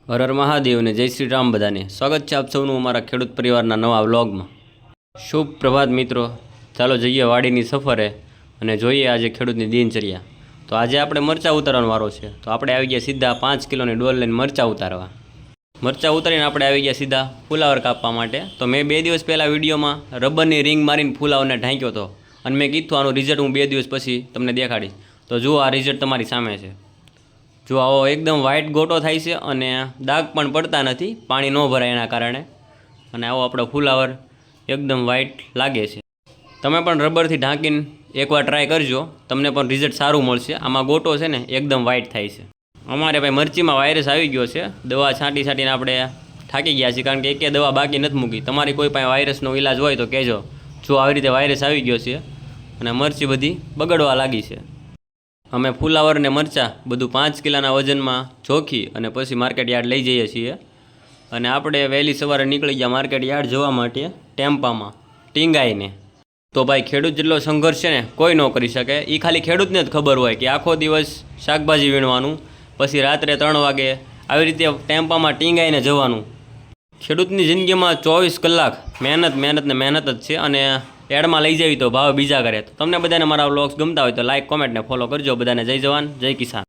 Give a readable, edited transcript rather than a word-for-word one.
હર હર મહાદેવ ને જય શ્રી રામ બધાને સ્વાગત છે આપ સૌનું અમારા ખેડૂત પરિવારના નવા વ્લોગમાં। શુભ પ્રભાત મિત્રો, ચાલો જઈએ વાડીની સફરે અને જોઈએ આજે ખેડૂતની દિનચર્યા। તો આજે આપણે મરચાં ઉતારવાનો વારો છે, તો આપણે આવી ગયા સીધા 5 કિલોની ડોલ લઈને મરચાં ઉતારવા। મરચાં ઉતારીને આપણે આવી ગયા સીધા ફુલાવર કાપવા માટે। તો મેં 2 દિવસ પહેલાં વિડીયોમાં રબરની રિંગ મારીને ફુલાવરને ઢાંક્યો હતો અને મેં કીધું આનું રિઝલ્ટ હું 2 દિવસ પછી તમને દેખાડીશ। તો જુઓ આ રિઝલ્ટ તમારી સામે છે। જો આવો એકદમ વ્હાઇટ ગોટો થાય છે અને ડાઘ પણ પડતા નથી, પાણી ન ભરાય એના કારણે, અને આવો આપણો ફુલાવર એકદમ વ્હાઇટ લાગે છે। તમે પણ રબરથી ઢાંકીને એકવાર ટ્રાય કરજો, તમને પણ રિઝલ્ટ સારું મળશે। આમાં ગોટો છે ને એકદમ વ્હાઇટ થાય છે। અમારે ભાઈ મરચીમાં વાયરસ આવી ગયો છે, દવા છાંટીને આપણે થાકી ગયા છીએ, કારણ કે એકે દવા બાકી નથી મૂકી। તમારી કોઈ પાસે વાયરસનો ઈલાજ હોય તો કહેજો। જો આવી રીતે વાયરસ આવી ગયો છે અને મરચી બધી બગડવા લાગી છે। અમે ફુલાવર ને મરચાં બધું 5 કિલોના વજનમાં જોખી અને પછી માર્કેટ યાર્ડ લઈ જઈએ છીએ। અને આપણે વહેલી સવારે નીકળી ગયા માર્કેટ યાર્ડ જવા માટે ટેમ્પામાં ટીંગાઈને। તો ભાઈ ખેડૂત જેટલો સંઘર્ષ છે ને કોઈ ન કરી શકે। એ ખાલી ખેડૂતને જ ખબર હોય કે આખો દિવસ શાકભાજી વીણવાનું, પછી રાત્રે 3 વાગે આવી રીતે ટેમ્પામાં ટીંગાઈને જવાનું। ખેડૂતની જિંદગીમાં 24 કલાક મહેનત ને મહેનત જ છે, અને એડમાં લઈ જવી તો ભાવ બીજા કરે। તો તમને બધાને મારા વ્લોગ્સ ગમતા હોય તો લાઇક, કોમેન્ટ ને ફોલો કરજો। બધાને જય જવાન જય કિસાન।